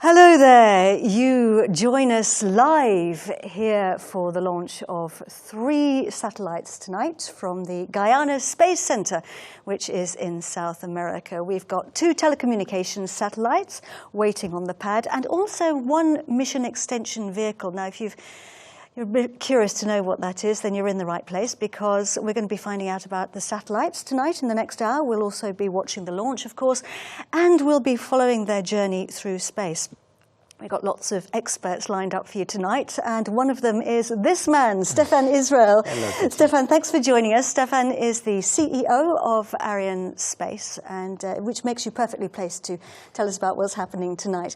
Hello there, you join us live here for the launch of 3 satellites tonight from the Guiana Space Center, which is in South America. We've got 2 telecommunications satellites waiting on the pad and also 1 mission extension vehicle. Now, if you're a bit curious to know what that is, then you're in the right place, because we're going to be finding out about the satellites tonight in the next hour. We'll also be watching the launch, of course, and we'll be following their journey through space. We've got lots of experts lined up for you tonight, and one of them is this man, Stefan Israel. Hello. Stefan, thanks for joining us. Stefan is the CEO of Arianespace, and which makes you perfectly placed to tell us about what's happening tonight.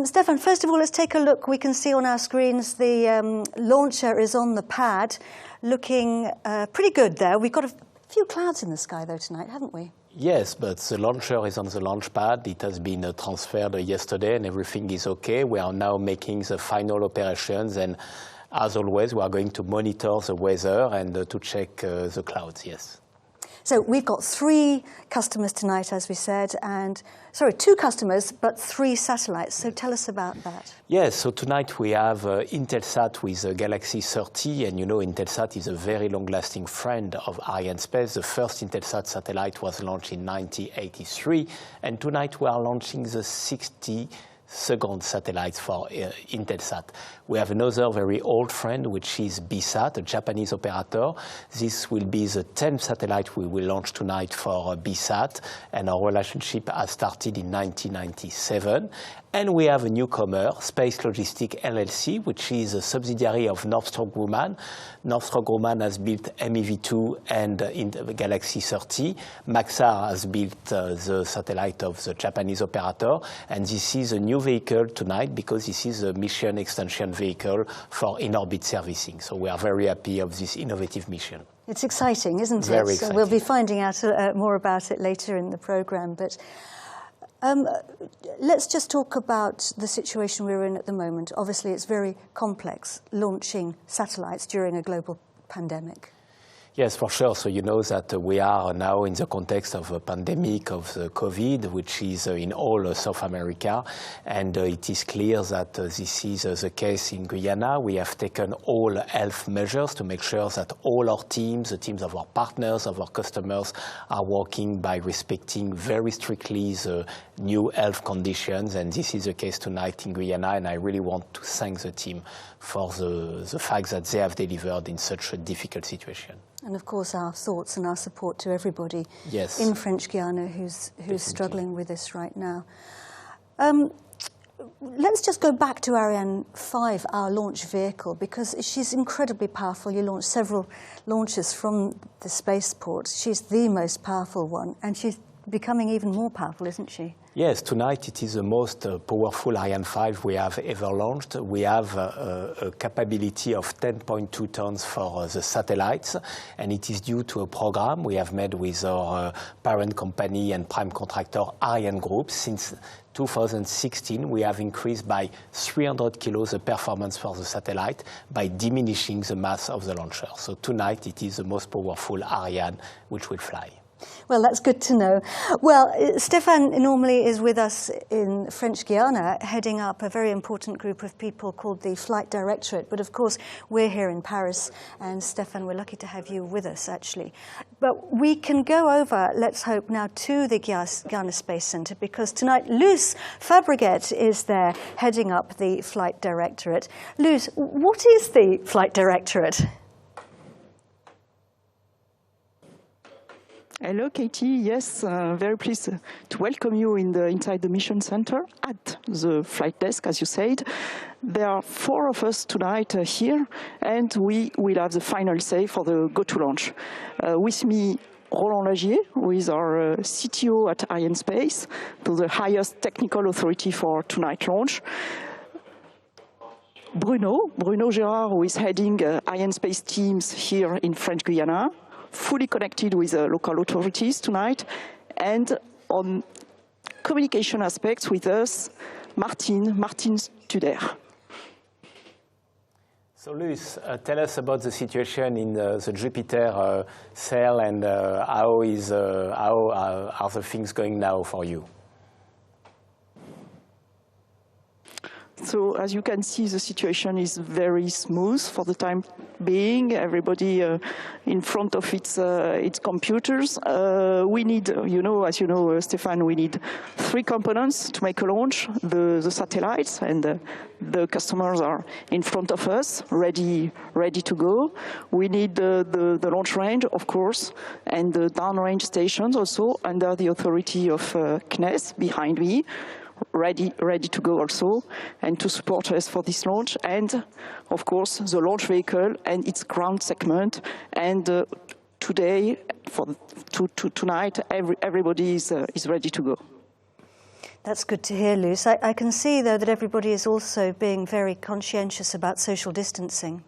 Stefan, first of all, let's take a look. We can see on our screens the launcher is on the pad, looking pretty good there. We've got a few clouds in the sky, though, tonight, haven't we? Yes, but the launcher is on the launch pad. It has been transferred yesterday and everything is okay. We are now making the final operations, and as always, we are going to monitor the weather and to check the clouds, yes. So we've got 3 customers tonight, as we said, and, sorry, 2 customers, but 3 satellites. So tell us about that. Yes, so tonight we have Intelsat with Galaxy 30, and you know Intelsat is a very long-lasting friend of Arianespace. The first Intelsat satellite was launched in 1983, and tonight we are launching the 62nd satellite for Intelsat. We have another very old friend, which is BSAT, a Japanese operator. This will be the 10th satellite we will launch tonight for BSAT, and our relationship has started in 1997. And we have a newcomer, SpaceLogistics LLC, which is a subsidiary of Northrop Grumman. Northrop Grumman has built MEV-2 and in the Galaxy 30. Maxar has built the satellite of the Japanese operator. And this is a new vehicle tonight because this is a mission extension vehicle for in-orbit servicing. So we are very happy of this innovative mission. It's exciting, isn't it? Very exciting. So we'll be finding out more about it later in the program. But let's just talk about the situation we're in at the moment. Obviously, it's very complex, launching satellites during a global pandemic. Yes, for sure. So you know that we are now in the context of a pandemic of the COVID, which is in all South America. And it is clear that this is the case in Guyana. We have taken all health measures to make sure that all our teams, the teams of our partners, of our customers, are working by respecting very strictly the new health conditions. And this is the case tonight in Guyana. And I really want to thank the team for the fact that they have delivered in such a difficult situation. And of course, our thoughts and our support to everybody yes. in French Guiana who's struggling with this right now. Let's just go back to Ariane 5, our launch vehicle, because she's incredibly powerful. You launched several launches from the spaceport. She's the most powerful one, and she's becoming even more powerful, isn't she? Yes, tonight it is the most powerful Ariane 5 we have ever launched. We have a capability of 10.2 tons for the satellites, and it is due to a program we have made with our parent company and prime contractor ArianeGroup. Since 2016, we have increased by 300 kilos the performance for the satellite by diminishing the mass of the launcher. So tonight it is the most powerful Ariane which will fly. Well, that's good to know. Well, Stefan normally is with us in French Guiana, heading up a very important group of people called the Flight Directorate. But of course, we're here in Paris, and Stefan, we're lucky to have you with us, actually. But we can go over, let's hope, now to the Guiana Space Center, because tonight Luce Fabregat is there, heading up the Flight Directorate. Luce, what is the Flight Directorate? Hello, Katie. Yes, very pleased to welcome you inside the Mission Center at the flight desk, as you said. There are 4 of us tonight here, and we will have the final say for the go-to launch. With me, Roland Lagier, who is our CTO at Arianespace, the highest technical authority for tonight's launch. Bruno Gérard, who is heading Arianespace teams here in French Guiana, fully connected with local authorities tonight, and on communication aspects with us, Martin Studer. So, Luis, tell us about the situation in the Jupiter cell and how are the things going now for you? So, as you can see, the situation is very smooth for the time being. Everybody in front of its computers. We need, as you know, Stefan, we need 3 components to make a launch. The satellites, and the customers are in front of us, ready to go. We need the launch range, of course, and the downrange stations also under the authority of CNES behind me. Ready to go also, and to support us for this launch, and of course the launch vehicle and its ground segment. And today, tonight, everybody is ready to go. That's good to hear, Luce. I can see, though, that everybody is also being very conscientious about social distancing.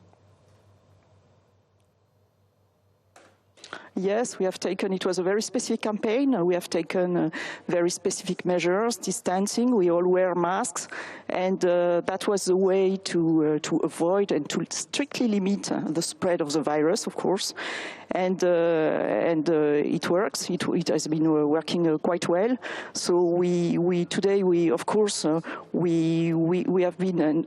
Yes, we have taken, it was a very specific campaign. We have taken very specific measures, distancing. We all wear masks, and that was the way to avoid and to strictly limit the spread of the virus, of course. And it works. It has been working quite well. So today we of course we have been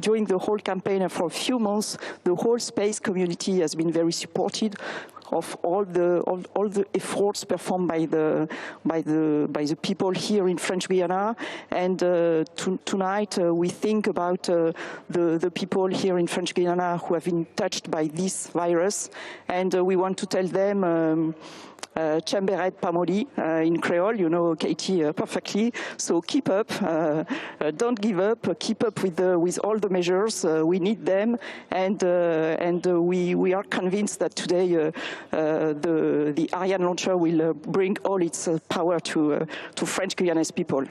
during the whole campaign and for a few months, the whole space community has been very supportive of all the efforts performed by the people here in French Guiana. And tonight we think about the people here in French Guiana who have been touched by this virus, and we want to tell them Chamberet Pamoli in Creole, you know Katie perfectly. So keep up, don't give up, keep up with all the measures. We need them, and we are convinced that today the Ariane launcher will bring all its power to French Guyanese people.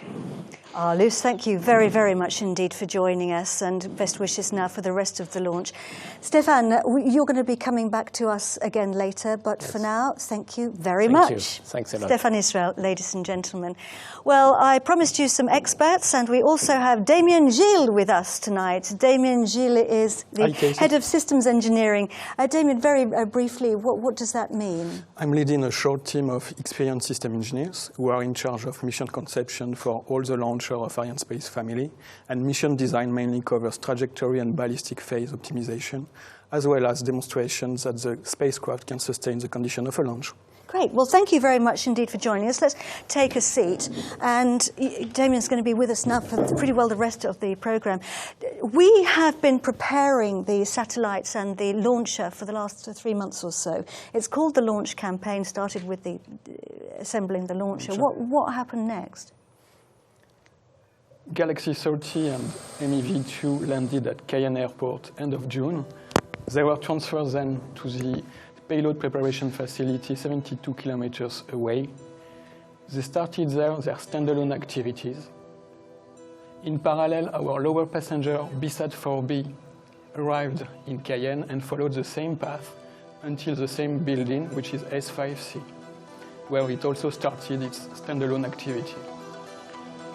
Luce, thank you very, very much indeed for joining us, and best wishes now for the rest of the launch. Stefan, you're going to be coming back to us again later, but yes, for now, thank you very much. Thanks a lot. Stefan Israel, ladies and gentlemen. Well, I promised you some experts, and we also have Damien Gilles with us tonight. Damien Gilles is the head of systems engineering. Damien, very briefly, what does that mean? I'm leading a short team of experienced system engineers who are in charge of mission conception for all the launch of Arianespace family, and mission design mainly covers trajectory and ballistic phase optimization, as well as demonstrations that the spacecraft can sustain the condition of a launch. Great. Well, thank you very much indeed for joining us. Let's take a seat. And Damien's going to be with us now for pretty well the rest of the program. We have been preparing the satellites and the launcher for the last 3 months or so. It's called the launch campaign, started with the assembling the launcher. What happened next? Galaxy 30 and MEV-2 landed at Cayenne Airport end of June. They were transferred then to the payload preparation facility 72 kilometers away. They started there their standalone activities. In parallel, our lower passenger BSAT-4b arrived in Cayenne and followed the same path until the same building, which is S5C, where it also started its standalone activity.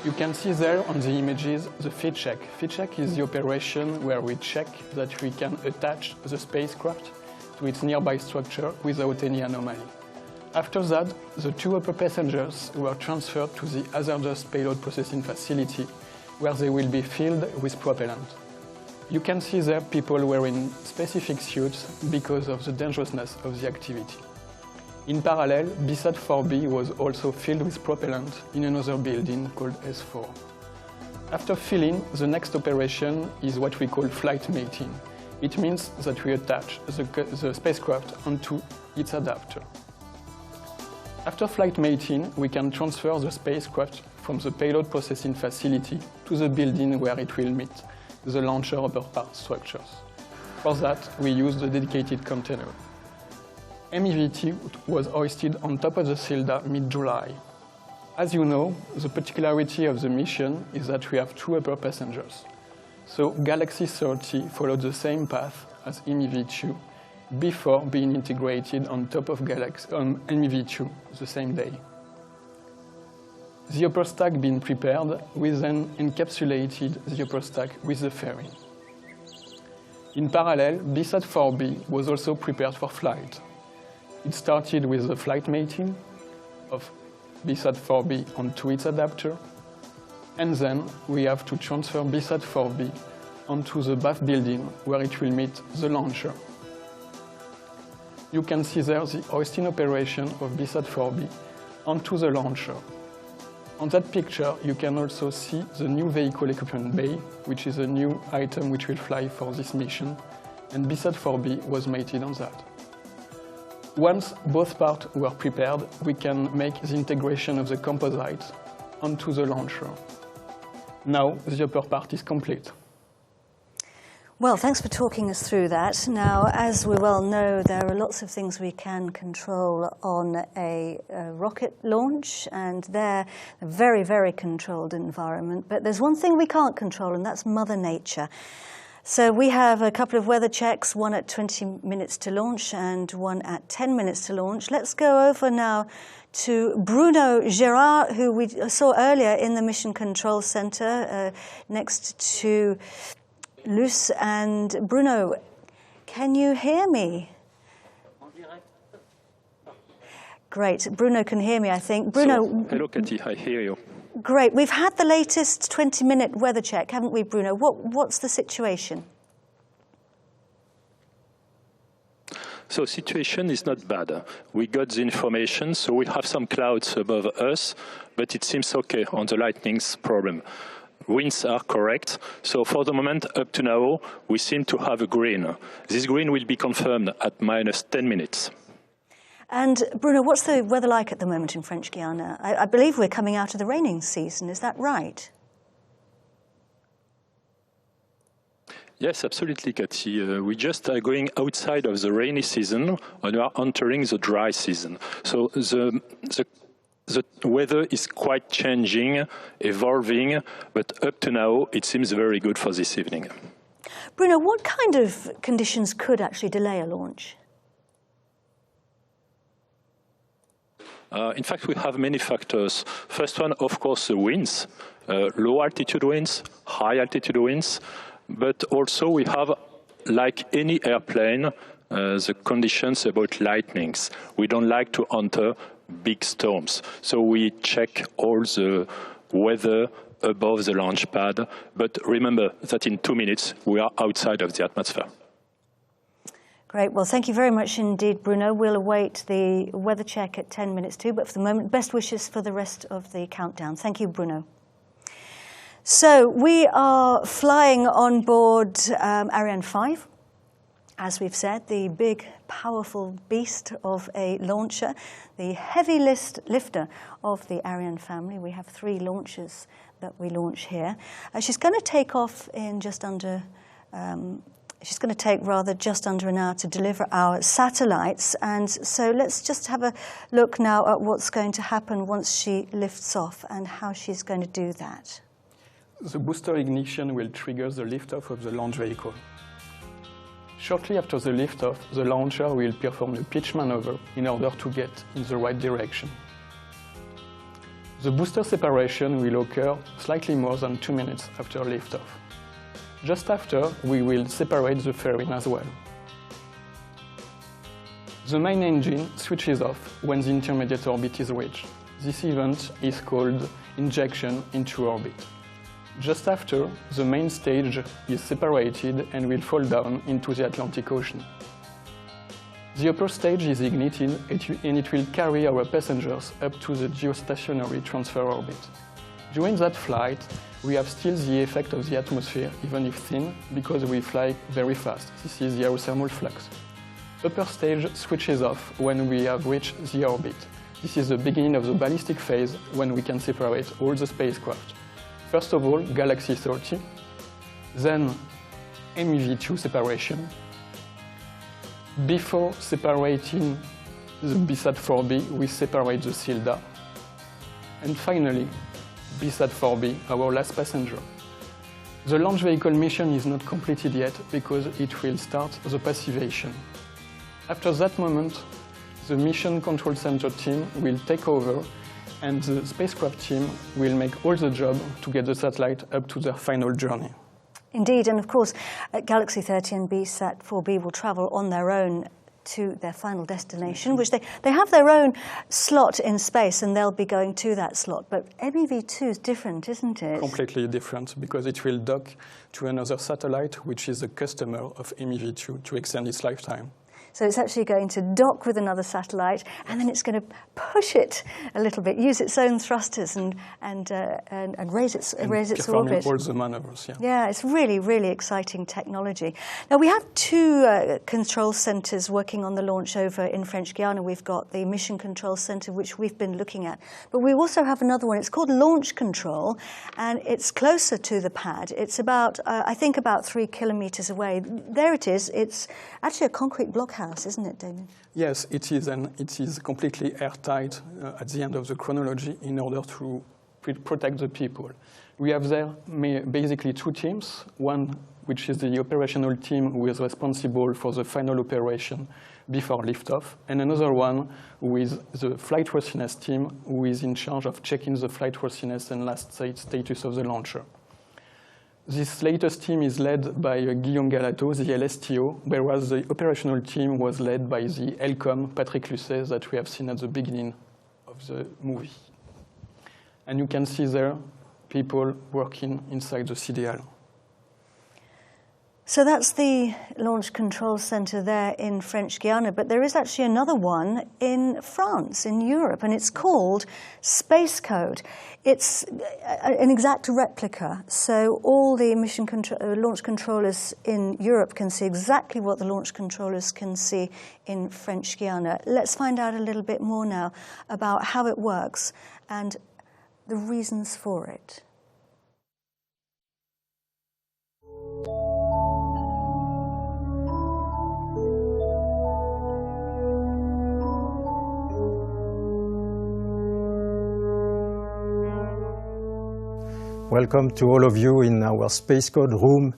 You can see there on the images the feed check. Feed check is the operation where we check that we can attach the spacecraft to its nearby structure without any anomaly. After that, the 2 upper passengers were transferred to the hazardous payload processing facility, where they will be filled with propellant. You can see there people wearing specific suits because of the dangerousness of the activity. In parallel, BSAT-4b was also filled with propellant in another building called S4. After filling, the next operation is what we call flight mating. It means that we attach the spacecraft onto its adapter. After flight mating, we can transfer the spacecraft from the payload processing facility to the building where it will meet the launcher upper part structures. For that, we use the dedicated container. MEV-2 was hoisted on top of the Silda mid-July. As you know, the particularity of the mission is that we have two upper passengers. So Galaxy 30 followed the same path as MEV-2 before being integrated on top of MEV-2 the same day. The upper stack being prepared, we then encapsulated the upper stack with the ferry. In parallel, BSAT-4b was also prepared for flight. It started with the flight mating of BSAT-4b onto its adapter, and then we have to transfer BSAT-4b onto the BAF building where it will meet the launcher. You can see there the hoisting operation of BSAT-4b onto the launcher. On that picture, you can also see the new vehicle equipment bay, which is a new item which will fly for this mission, and BSAT-4b was mated on that. Once both parts were prepared, we can make the integration of the composite onto the launcher. Now the upper part is complete. Well, thanks for talking us through that. Now, as we well know, there are lots of things we can control on a rocket launch, and they're a very, very controlled environment. But there's one thing we can't control, and that's Mother Nature. So we have a couple of weather checks, one at 20 minutes to launch and one at 10 minutes to launch. Let's go over now to Bruno Gérard, who we saw earlier in the Mission Control Center next to Luce. And Bruno, can you hear me? Great. Bruno can hear me, I think. Bruno. So, hello, Cathy. I hear you. Great. We've had the latest 20-minute weather check, haven't we, Bruno? What's the situation? So situation is not bad. We got the information, so we have some clouds above us, but it seems okay on the lightning's problem. Winds are correct, so for the moment up to now, we seem to have a green. This green will be confirmed at minus 10 minutes. And Bruno, what's the weather like at the moment in French Guiana? I believe we're coming out of the raining season, is that right? Yes, absolutely, Cathy. We just are going outside of the rainy season and we are entering the dry season. So the weather is quite changing, evolving, but up to now it seems very good for this evening. Bruno, what kind of conditions could actually delay a launch? In fact, we have many factors. First one, of course, the winds, low altitude winds, high altitude winds, but also we have, like any airplane, the conditions about lightnings. We don't like to enter big storms, so we check all the weather above the launch pad, but remember that in 2 minutes we are outside of the atmosphere. Great. Well, thank you very much indeed, Bruno. We'll await the weather check at 10 minutes too, but for the moment, best wishes for the rest of the countdown. Thank you, Bruno. So we are flying on board Ariane 5, as we've said, the big, powerful beast of a launcher, the heavy lifter of the Ariane family. We have 3 launches that we launch here. She's going to take off in just under She's going to take just under an hour to deliver our satellites. And so let's just have a look now at what's going to happen once she lifts off and how she's going to do that. The booster ignition will trigger the liftoff of the launch vehicle. Shortly after the liftoff, the launcher will perform a pitch maneuver in order to get in the right direction. The booster separation will occur slightly more than 2 minutes after liftoff. Just after, we will separate the fairing as well. The main engine switches off when the intermediate orbit is reached. This event is called injection into orbit. Just after, the main stage is separated and will fall down into the Atlantic Ocean. The upper stage is ignited and it will carry our passengers up to the geostationary transfer orbit. During that flight, we have still the effect of the atmosphere, even if thin, because we fly very fast. This is the aerothermal flux. Upper stage switches off when we have reached the orbit. This is the beginning of the ballistic phase when we can separate all the spacecraft. First of all, Galaxy 30, then MEV-2 separation. Before separating the BSAT-4b, we separate the SILDA. And finally, BSAT-4b, our last passenger. The launch vehicle mission is not completed yet because it will start the passivation. After that moment, the Mission Control Center team will take over and the spacecraft team will make all the job to get the satellite up to their final journey. Indeed, and of course, Galaxy 30 and BSAT-4b will travel on their own to their final destination, which they have their own slot in space and they'll be going to that slot. But MEV-2 is different, isn't it? Completely different, because it will dock to another satellite, which is a customer of MEV-2 to extend its lifetime. So it's actually going to dock with another satellite, and then it's going to push it a little bit, use its own thrusters, and raise its orbit. All the maneuvers, yeah. Yeah, it's really, really exciting technology. Now we have two control centres working on the launch over in French Guiana. We've got the Mission Control Centre, which we've been looking at, but we also have another one. It's called Launch Control, and it's closer to the pad. It's about, I think, about 3 kilometres away. There it is. It's actually a concrete blockhouse, isn't it, Damien? Yes, it is, and it is completely airtight at the end of the chronology in order to protect the people. We have there basically two teams, one which is the operational team who is responsible for the final operation before liftoff, and another one with the flight worthiness team who is in charge of checking the flight worthiness and last status of the launcher. This latest team is led by Guillaume Galato, the LSTO, whereas the operational team was led by the LCOM, Patrick Lucet, that we have seen at the beginning of the movie. And you can see there people working inside the CDL. So that's the Launch Control Center there in French Guiana, but there is actually another one in France, in Europe, and it's called Space Code. It's an exact replica, so all the launch controllers in Europe can see exactly what the launch controllers can see in French Guiana. Let's find out a little bit more now about how it works and the reasons for it. Welcome to all of you in our Space Code room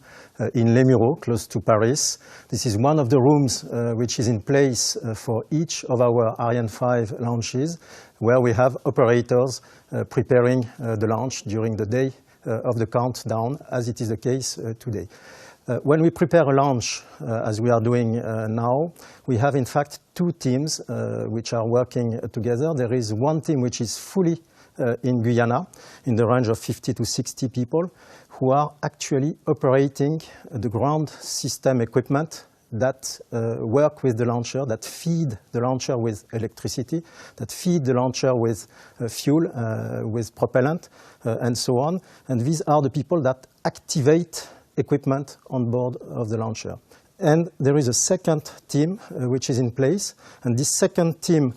in Les Mureaux, close to Paris. This is one of the rooms which is in place for each of our Ariane 5 launches, where we have operators preparing the launch during the day of the countdown, as it is the case today. When we prepare a launch, as we are doing now, we have in fact two teams which are working together. There is one team which is fully in Guyana, in the range of 50 to 60 people, who are actually operating the ground system equipment that work with the launcher, that feed the launcher with electricity, that feed the launcher with fuel, with propellant, and so on. And these are the people that activate equipment on board of the launcher. And there is a second team which is in place, and this second team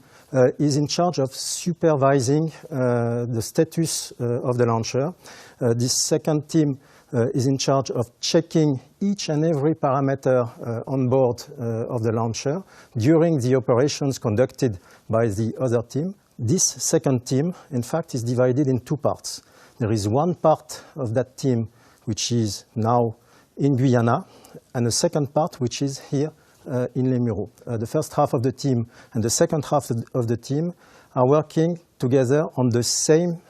is in charge of supervising the status of the launcher. This second team is in charge of checking each and every parameter on board of the launcher during the operations conducted by the other team. This second team, in fact, is divided in two parts. There is one part of that team which is now in Guyana, and a second part which is here in Les Mureaux. The first half of the team and the second half of the team are working together on the same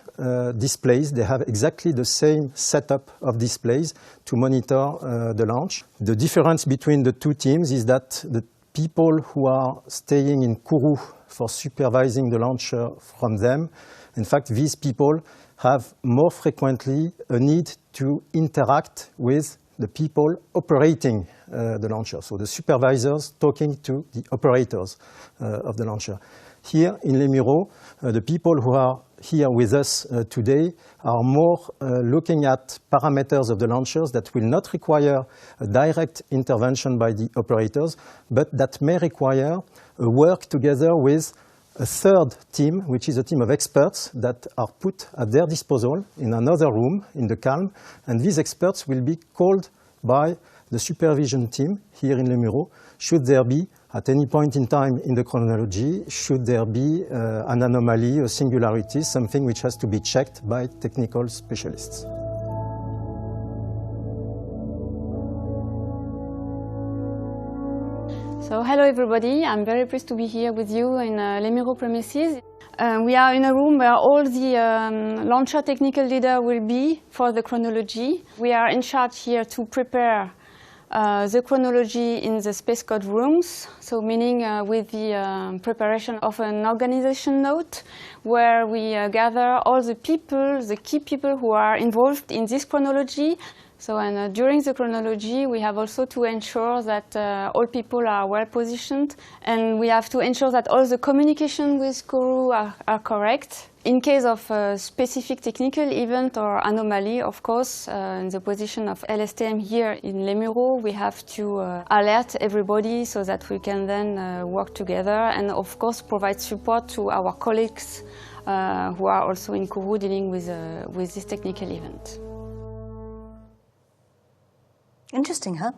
displays. They have exactly the same setup of displays to monitor the launch. The difference between the two teams is that the people who are staying in Kourou for supervising the launcher from them, in fact, these people have more frequently a need to interact with the people operating the launcher, so the supervisors talking to the operators of the launcher. Here in Les Mureaux, the people who are here with us today are more looking at parameters of the launchers that will not require a direct intervention by the operators, but that may require a work together with a third team, which is a team of experts that are put at their disposal in another room in the CALM, and these experts will be called by the supervision team here in Le Mureau, should there be, at any point in time in the chronology, should there be an anomaly, a singularity, something which has to be checked by technical specialists. So hello everybody, I'm very pleased to be here with you in Le Mureau premises. We are in a room where all the launcher technical leader will be for the chronology. We are in charge here to prepare the chronology in the space code rooms, so meaning with the preparation of an organization note where we gather all the people, the key people who are involved in this chronology. So, and during the chronology, we have also to ensure that all people are well positioned, and we have to ensure that all the communication with crew are correct. In case of a specific technical event or anomaly, of course, in the position of LSTM here in Le Mureau, we have to alert everybody so that we can then work together and, of course, provide support to our colleagues who are also in Kourou dealing with this technical event. Interesting, huh?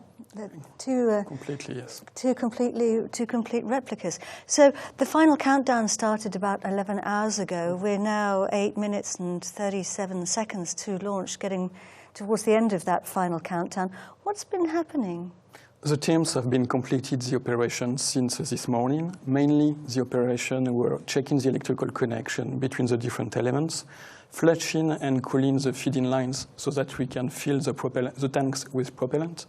Completely, yes. Two complete replicas. So the final countdown started about 11 hours ago. We're now 8 minutes and 37 seconds to launch, getting towards the end of that final countdown. What's been happening? The teams have been completed the operation since this morning. Mainly the operation were checking the electrical connection between the different elements, flushing and cooling the feeding lines so that we can fill the tanks with propellant,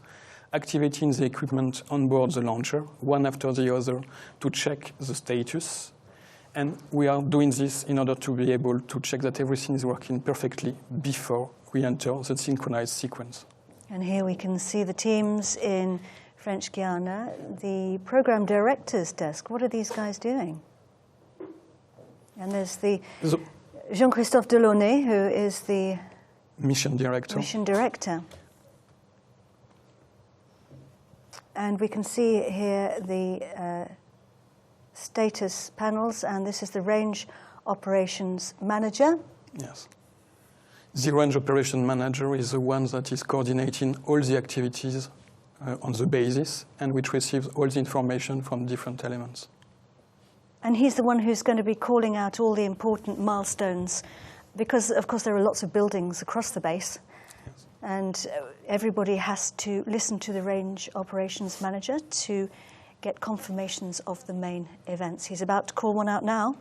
activating the equipment on board the launcher, one after the other, to check the status. And we are doing this in order to be able to check that everything is working perfectly before we enter the synchronized sequence. And here we can see the teams in French Guiana, the program director's desk. What are these guys doing? And there's the Jean-Christophe Delaunay, who is the mission director. And we can see here the status panels, and this is the range operations manager. Yes. The range operation manager is the one that is coordinating all the activities on the basis and which receives all the information from different elements. And he's the one who's going to be calling out all the important milestones, because, of course, there are lots of buildings across the base. Yes. And everybody has to listen to the range operations manager to get confirmations of the main events. He's about to call one out now.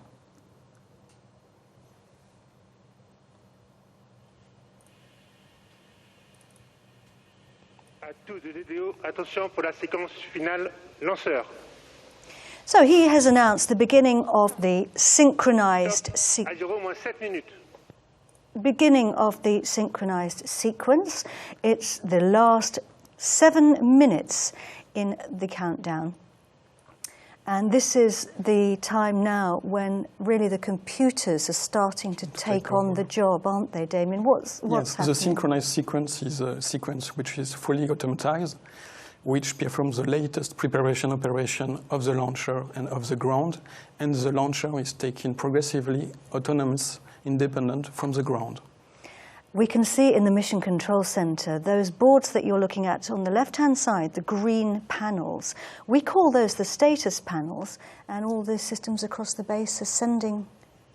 À tous de DDO, attention pour la séquence finale lanceur. So he has announced the beginning of the synchronized sequence. It's the last 7 minutes in the countdown. And this is the time now when really the computers are starting to take on the job, aren't they, Damien? What's happening? The synchronized sequence is a sequence which is fully automatized, which performs the latest preparation operation of the launcher and of the ground, and the launcher is taken progressively autonomous, independent from the ground. We can see in the Mission Control Center those boards that you're looking at on the left-hand side, the green panels. We call those the status panels, and all the systems across the base are sending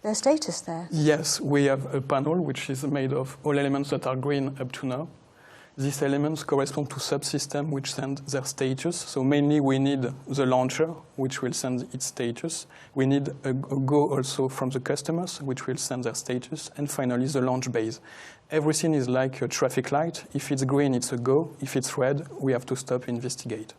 their status there. Yes, we have a panel which is made of all elements that are green up to now. These elements correspond to subsystems which send their status. So mainly we need the launcher, which will send its status. We need a go also from the customers, which will send their status. And finally, the launch base. Everything is like a traffic light. If it's green, it's a go. If it's red, we have to stop, investigate.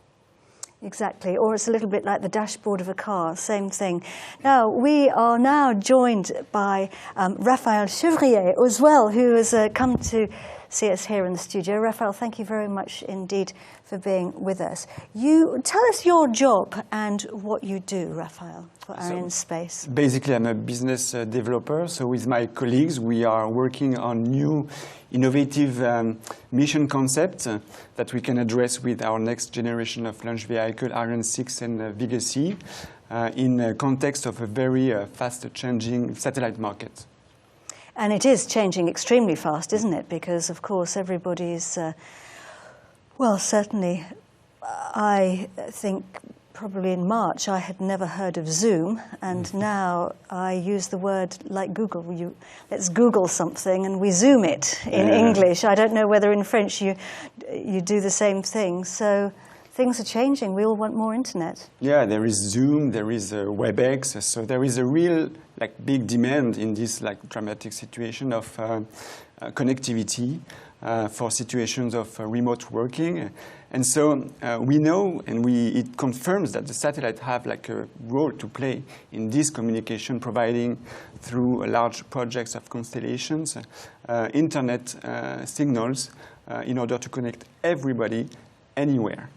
Exactly, or it's a little bit like the dashboard of a car, same thing. Now, we are now joined by Raphaël Chevrier as well, who has come to see us here in the studio. Raphael, thank you very much indeed for being with us. You tell us your job and what you do, Raphael, for Arianespace. Basically, I'm a business developer. So with my colleagues, we are working on new innovative mission concepts that we can address with our next generation of launch vehicle, Ariane 6 and Vega-C, in the context of a very fast-changing satellite market. And it is changing extremely fast, isn't it? Because, of course, everybody's, well, certainly, I think probably in March I had never heard of Zoom, and now I use the word like Google. Let's Google something and we Zoom it in English. I don't know whether in French you do the same thing. So things are changing. We all want more internet. Yeah, there is Zoom, there is WebEx, so there is a real big demand in this dramatic situation of connectivity for situations of remote working. And so we know, and it confirms that the satellite have a role to play in this communication, providing through large projects of constellations, internet signals in order to connect everybody anywhere.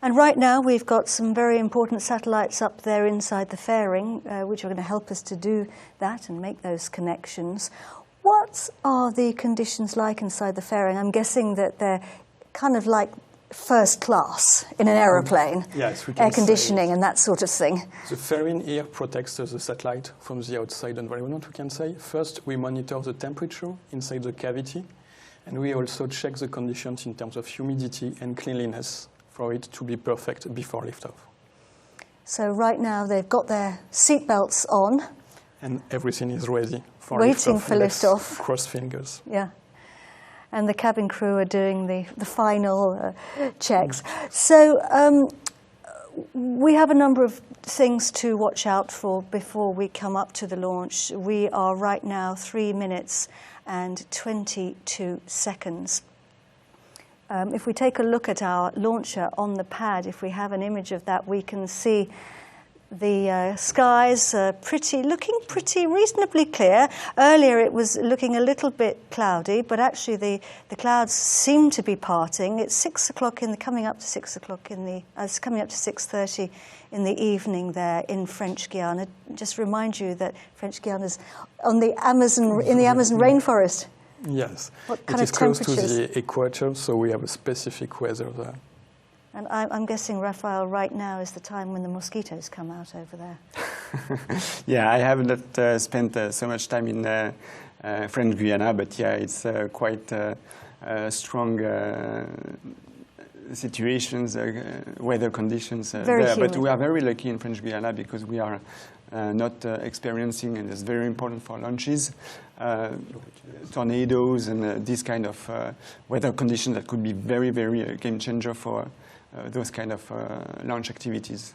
And right now we've got some very important satellites up there inside the fairing, which are going to help us to do that and make those connections. What are the conditions like inside the fairing? I'm guessing that they're kind of like first class in an aeroplane, yes, we can air conditioning and that sort of thing. The fairing here protects the satellite from the outside environment, we can say. First, we monitor the temperature inside the cavity, and we also check the conditions in terms of humidity and cleanliness for it to be perfect before liftoff. So right now they've got their seatbelts on. And everything is ready for waiting liftoff. For liftoff. Cross fingers. Yeah. And the cabin crew are doing the final checks. So we have a number of things to watch out for before we come up to the launch. We are right now 3 minutes and 22 seconds. If we take a look at our launcher on the pad, if we have an image of that, we can see the skies looking pretty reasonably clear. Earlier it was looking a little bit cloudy, but actually the clouds seem to be parting. It's 6 o'clock coming up to 6 o'clock it's coming up to 6:30 in the evening there in French Guiana. Just remind you that French Guiana is on the Amazon, in the Amazon rainforest. Yes, what kind it is of close to the equator, so we have a specific weather there. And I'm guessing, Raphael, right now is the time when the mosquitoes come out over there. Yeah, I have not spent so much time in French Guiana, but yeah, it's quite strong situations, weather conditions there. But we are very lucky in French Guiana because we are not experiencing, and it's very important for launches, tornadoes and this kind of weather conditions that could be very, very game changer for those kind of launch activities.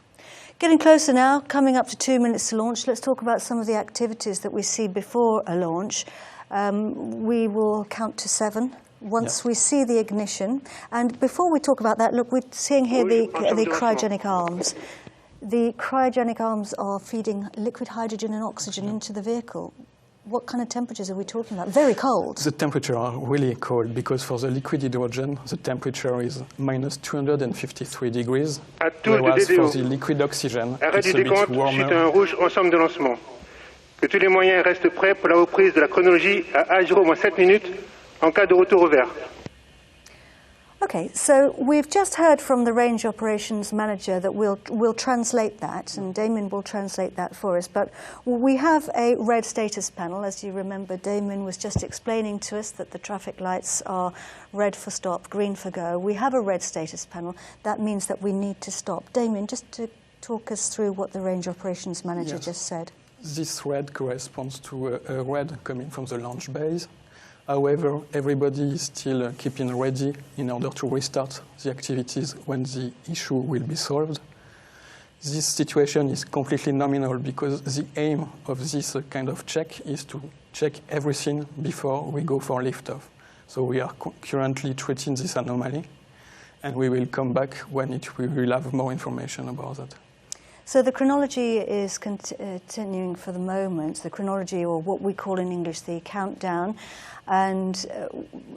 Getting closer now, coming up to 2 minutes to launch. Let's talk about some of the activities that we see before a launch. We will count to 7 once we see the ignition. And before we talk about that, look, we're seeing here the cryogenic arms. The cryogenic arms are feeding liquid hydrogen and oxygen into the vehicle. What kind of temperatures are we talking about? Very cold. The temperatures are really cold because for the liquid hydrogen, the temperature is minus 253 degrees. Whereas for the liquid oxygen, it's a bit warmer. Chute un rouge ensemble de lancement. Que tous les moyens restent prêts pour la reprise de la chronologie à 0-7 minutes en cas de retour au vert. Okay, so we've just heard from the range operations manager that we'll translate that, and Damien will translate that for us. But we have a red status panel. As you remember, Damien was just explaining to us that the traffic lights are red for stop, green for go. We have a red status panel. That means that we need to stop. Damien, just to talk us through what the range operations manager just said. This red corresponds to a red coming from the launch base. However, everybody is still keeping ready in order to restart the activities when the issue will be solved. This situation is completely nominal because the aim of this kind of check is to check everything before we go for liftoff. So we are currently treating this anomaly, and we will come back when we will have more information about that. So the chronology is continuing for the moment, the chronology, or what we call in English the countdown. And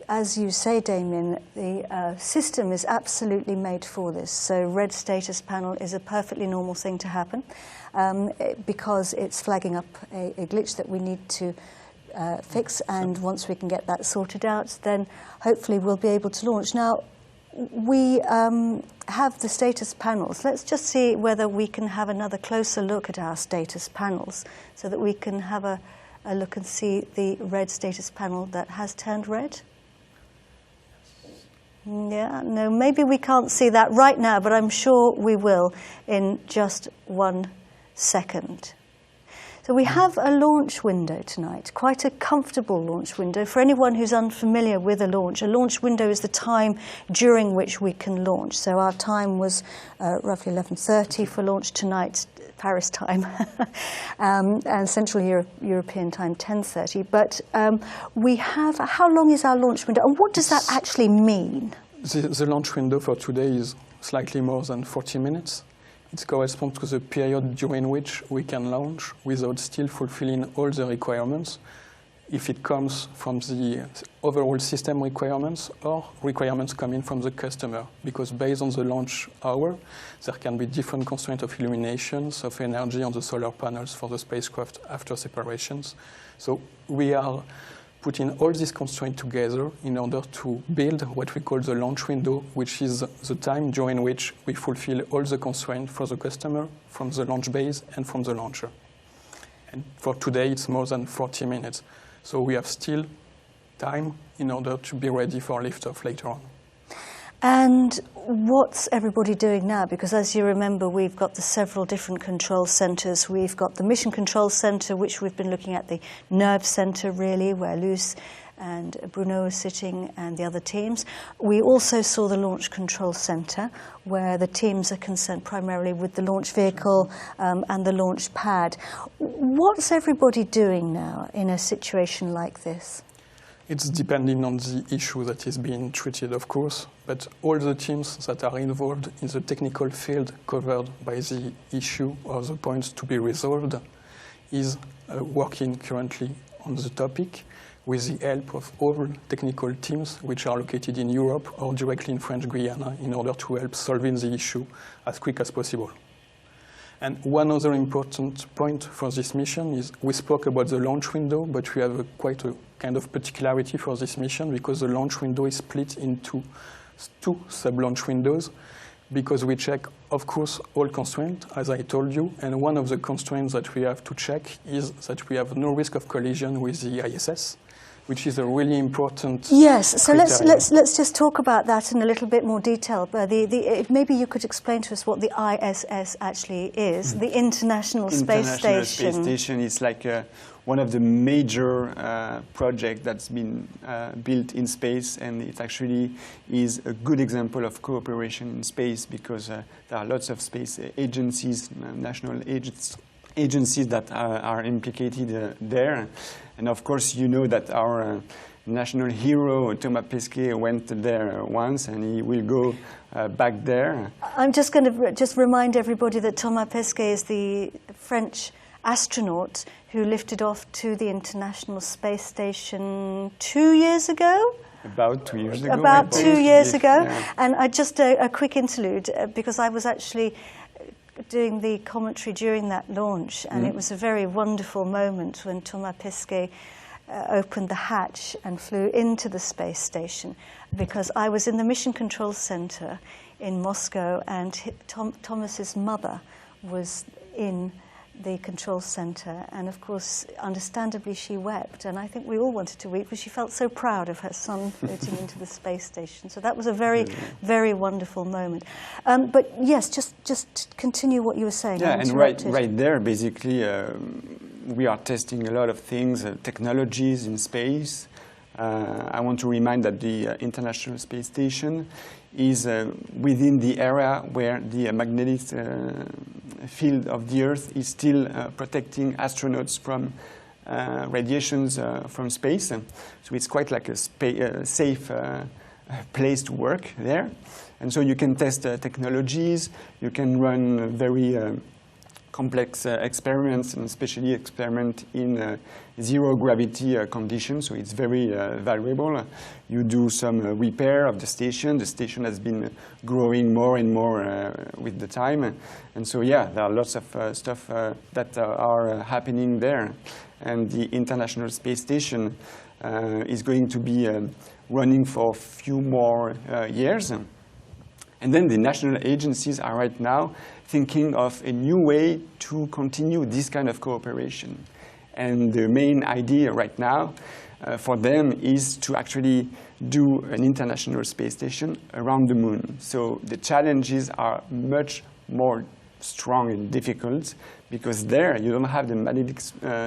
as you say, Damien, the system is absolutely made for this. So red status panel is a perfectly normal thing to happen because it's flagging up a glitch that we need to fix. And once we can get that sorted out, then hopefully we'll be able to launch. Now, we have the status panels. Let's just see whether we can have another closer look at our status panels so that we can have a look and see the red status panel that has turned red. Yeah, no, maybe we can't see that right now, but I'm sure we will in just 1 second. So we have a launch window tonight, quite a comfortable launch window. For anyone who's unfamiliar with a launch window is the time during which we can launch. So our time was roughly 11:30 for launch tonight, Paris time, and Central European time 10:30. But we have, how long is our launch window, and what does that actually mean? The launch window for today is slightly more than 40 minutes. It corresponds to the period during which we can launch without still fulfilling all the requirements, if it comes from the overall system requirements or requirements coming from the customer. Because based on the launch hour, there can be different constraints of illuminations, of energy on the solar panels for the spacecraft after separations. So we are putting all these constraints together in order to build what we call the launch window, which is the time during which we fulfill all the constraints for the customer from the launch base and from the launcher. And for today, it's more than 40 minutes. So we have still time in order to be ready for liftoff later on. And what's everybody doing now? Because as you remember, we've got the several different control centers. We've got the Mission Control Center, which we've been looking at, the Nerve Center, really, where Luce and Bruno are sitting and the other teams. We also saw the Launch Control Center, where the teams are concerned primarily with the launch vehicle and the launch pad. What's everybody doing now in a situation like this? It's depending on the issue that is being treated, of course, but all the teams that are involved in the technical field covered by the issue or the points to be resolved is working currently on the topic with the help of all technical teams which are located in Europe or directly in French Guiana in order to help solving the issue as quick as possible. And one other important point for this mission is we spoke about the launch window, but we have quite a kind of particularity for this mission because the launch window is split into 2 sub-launch windows because we check, of course, all constraints, as I told you, and one of the constraints that we have to check is that we have no risk of collision with the ISS, which is a really important Yes, so criterion. let's just talk about that in a little bit more detail. Maybe you could explain to us what the ISS actually is, the International Space Station. International Space Station is like one of the major projects that's been built in space, and it actually is a good example of cooperation in space because there are lots of space agencies, national agencies that are implicated there. And of course, you know that our national hero, Thomas Pesquet, went there once, and he will go back there. I'm just going to remind everybody that Thomas Pesquet is the French astronaut who lifted off to the International Space Station 2 years ago? About 2 years ago. About 2 years ago. Yeah. And just a quick interlude, because I was actually doing the commentary during that launch, and it was a very wonderful moment when Thomas Pesquet opened the hatch and flew into the space station, because I was in the Mission Control Center in Moscow, and Thomas's mother was in the control center, and of course, understandably, she wept, and I think we all wanted to weep because she felt so proud of her son floating into the space station. So that was a very, very wonderful moment. But yes, just continue what you were saying. Yeah, and right there, basically, we are testing a lot of things, technologies in space. I want to remind that the International Space Station is within the area where the magnetic field of the Earth is still protecting astronauts from radiations from space. So it's quite like a safe place to work there. And so you can test technologies, you can run very complex experiments, and especially experiment in zero gravity conditions, so it's very valuable. You do some repair of the station. The station has been growing more and more with the time. And so, yeah, there are lots of stuff that are happening there. And the International Space Station is going to be running for a few more years. And then the national agencies are right now thinking of a new way to continue this kind of cooperation. And the main idea right now for them is to actually do an international space station around the moon. So the challenges are much more strong and difficult, because there you don't have the magnetic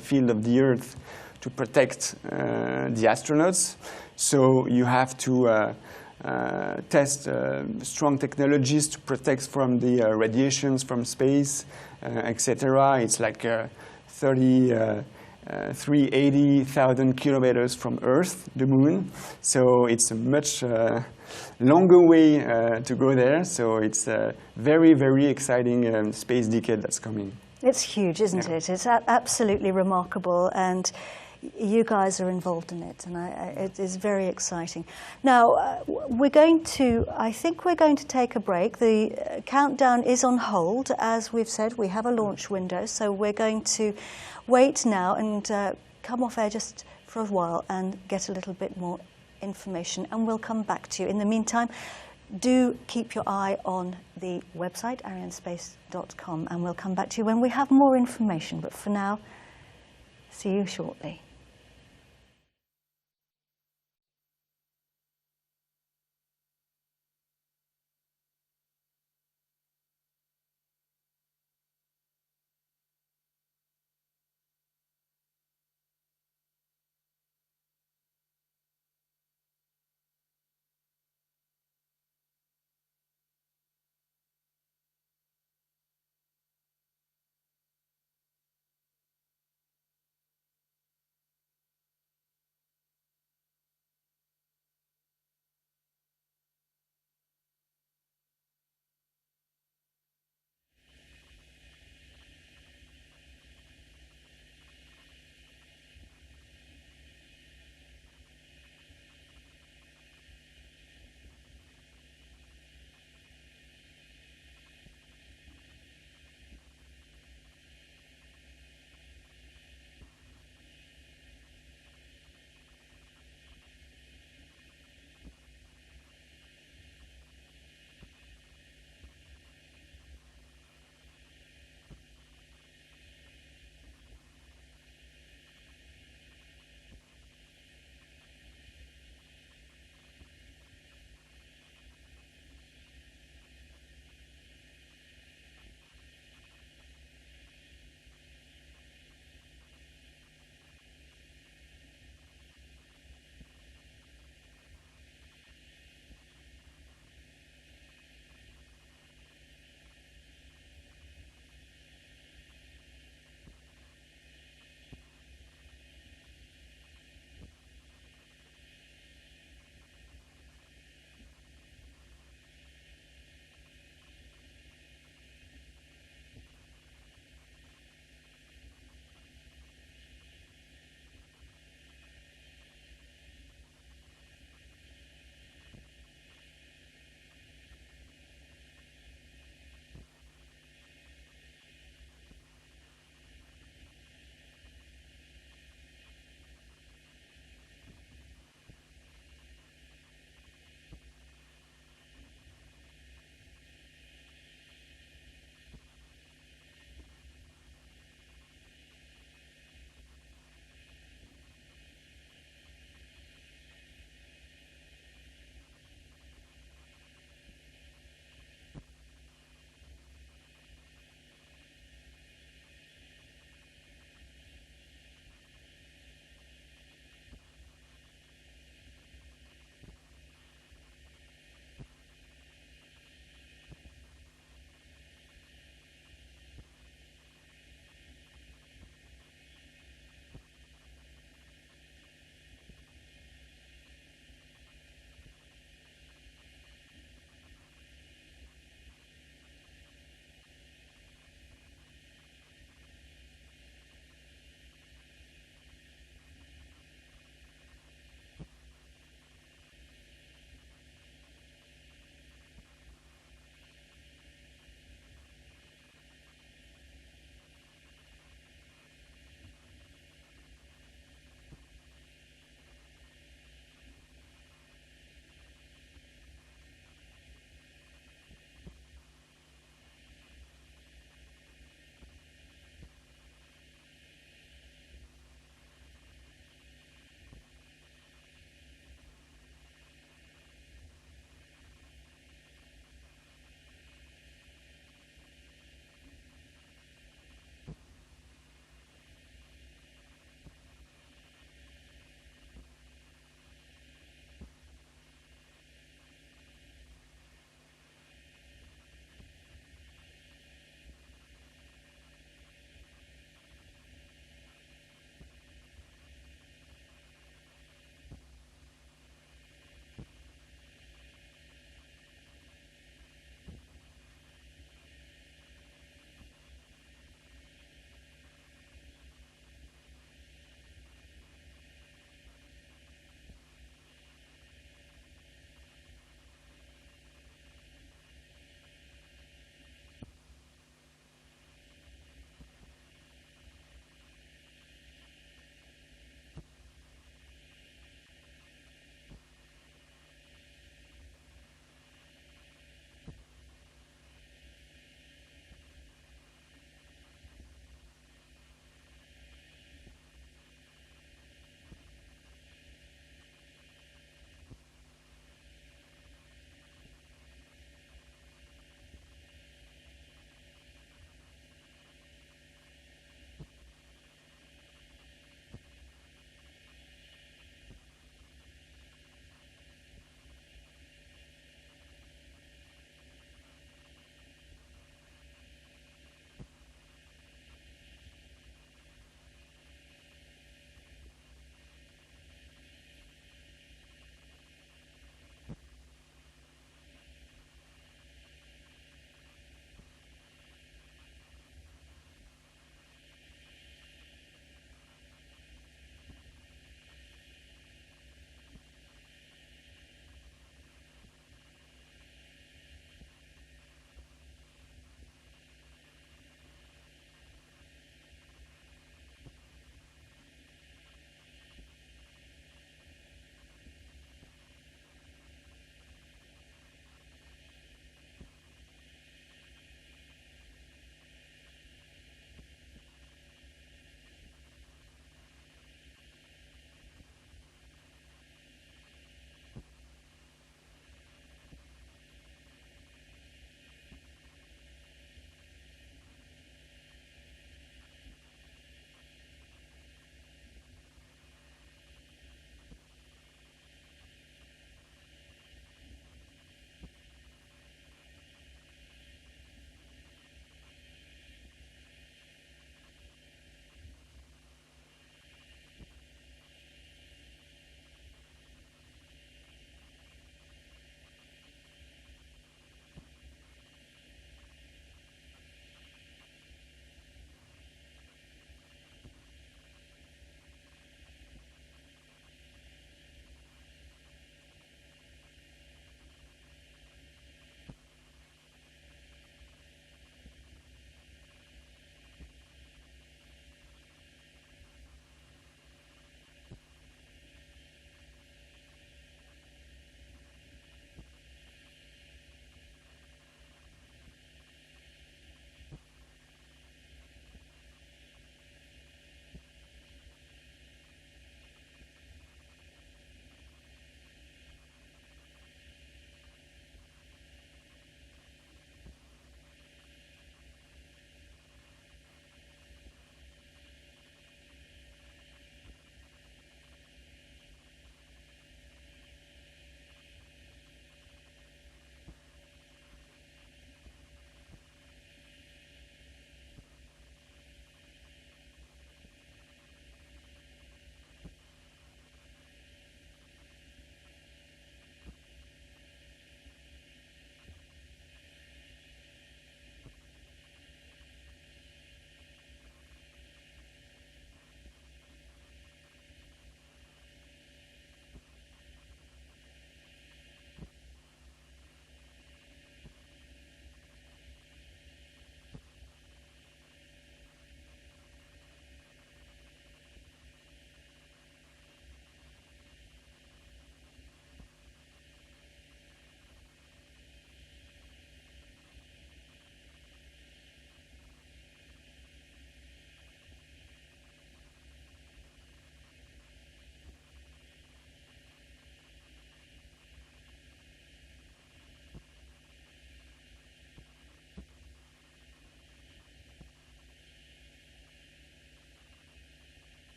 field of the Earth to protect the astronauts. So you have to test strong technologies to protect from the radiations from space, etc. It's like 380,000 kilometers from Earth, the moon. So it's a much longer way to go there. So it's a very, very exciting space decade that's coming. It's huge, isn't it? It's absolutely remarkable. And you guys are involved in it, and it is very exciting. Now, I think we're going to take a break. The countdown is on hold. As we've said, we have a launch window, so we're going to wait now and come off air just for a while and get a little bit more information, and we'll come back to you. In the meantime, do keep your eye on the website, arianespace.com, and we'll come back to you when we have more information. But for now, see you shortly.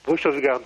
Bruit sauvegarde.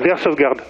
D'air sauvegarde.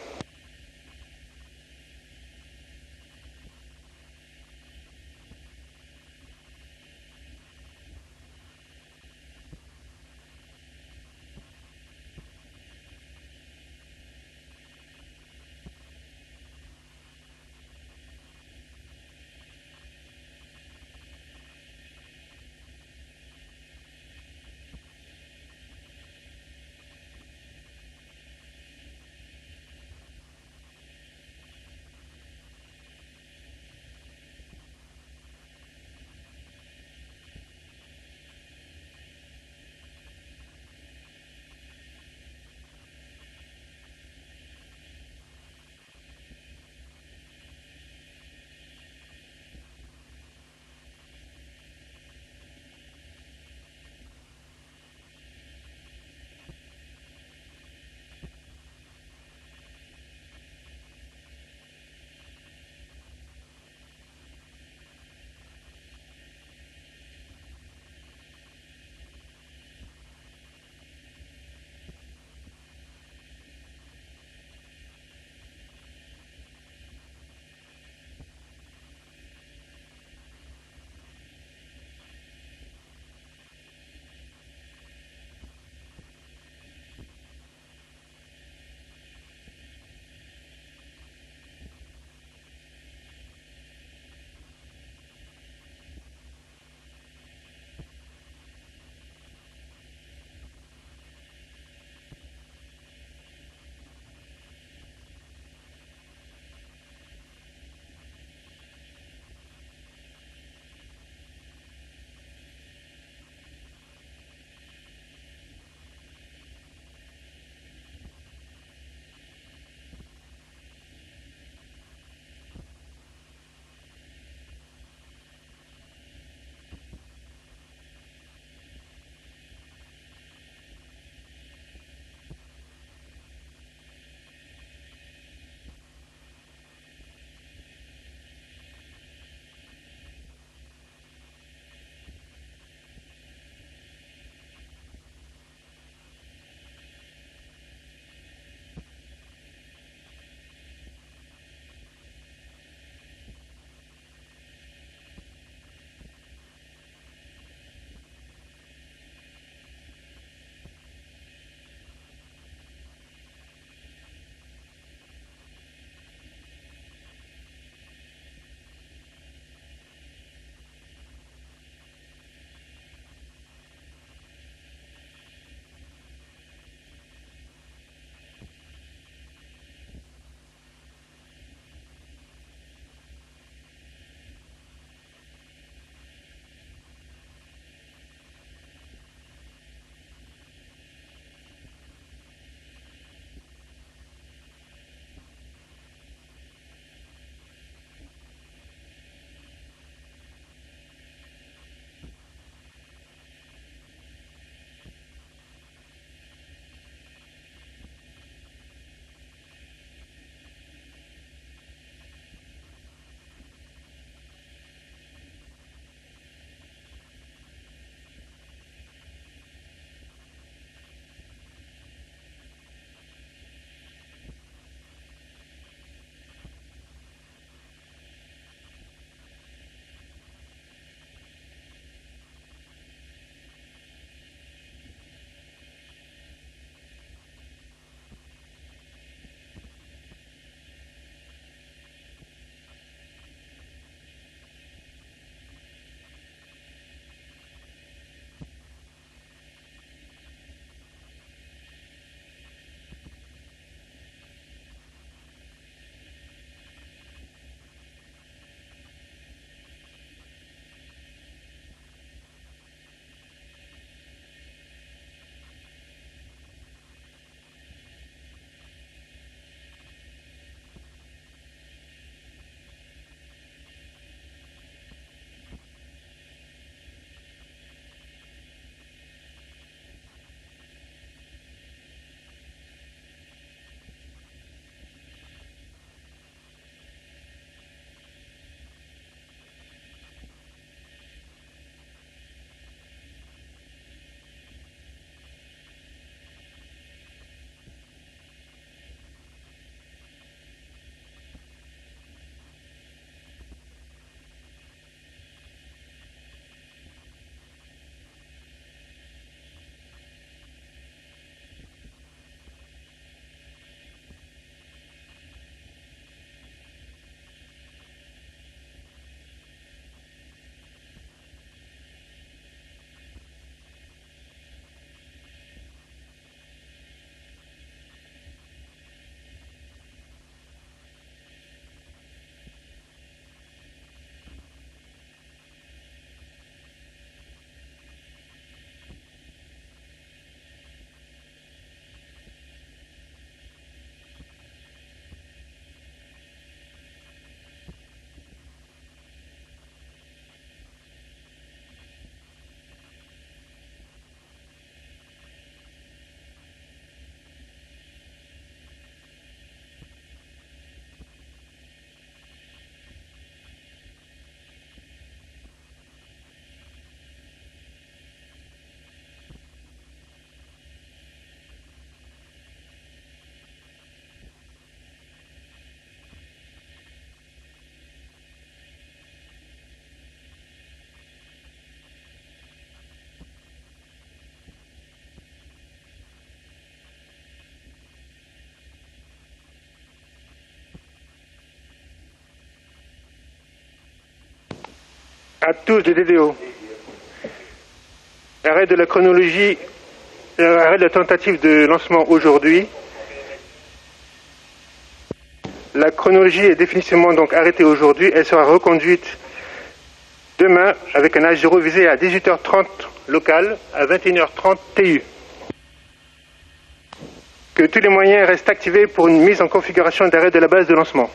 à tous de DDO. Arrêt de la chronologie, arrêt de la tentative de lancement aujourd'hui. La chronologie est définitivement donc arrêtée aujourd'hui. Elle sera reconduite demain avec un H0 visé à 18h30 local, à 21h30 TU. Que tous les moyens restent activés pour une mise en configuration d'arrêt de la base de lancement.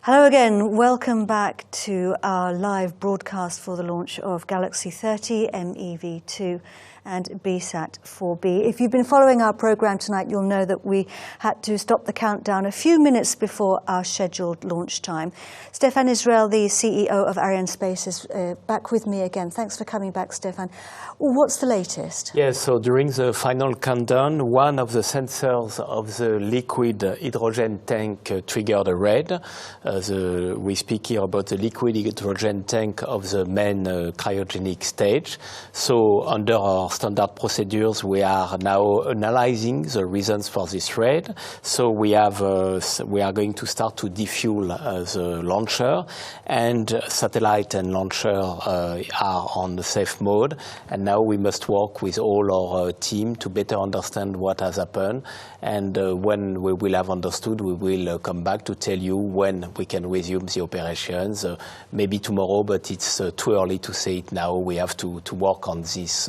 Hello again, welcome back to our live broadcast for the launch of Galaxy 30, MEV-2 and BSAT-4b. If you've been following our program tonight, you'll know that we had to stop the countdown a few minutes before our scheduled launch time. Stefan Israel, the CEO of Arianespace, is back with me again. Thanks for coming back, Stefan. What's the latest? Yes, so during the final countdown, one of the sensors of the liquid hydrogen tank triggered a red. We speak here about the liquid hydrogen tank of the main cryogenic stage. So under our standard procedures, we are now analyzing the reasons for this red. So we are going to start to defuel the launcher, and satellite and launcher are on the safe mode. And now we must work with all our team to better understand what has happened. And when we will have understood, we will come back to tell you when we can resume the operations. Maybe tomorrow, but it's too early to say it now. We have to work on this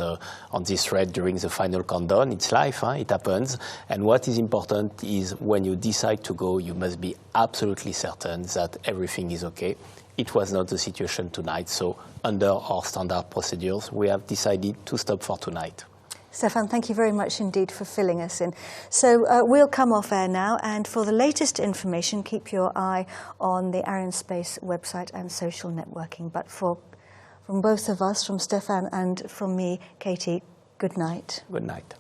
thread during the final countdown. It's life, it happens. And what is important is when you decide to go, you must be absolutely certain that everything is okay. It was not the situation tonight, so under our standard procedures, we have decided to stop for tonight. Stefan, thank you very much indeed for filling us in. So we'll come off air now, and for the latest information, keep your eye on the Arianespace website and social networking. But from both of us, from Stefan and from me, Katie, good night. Good night.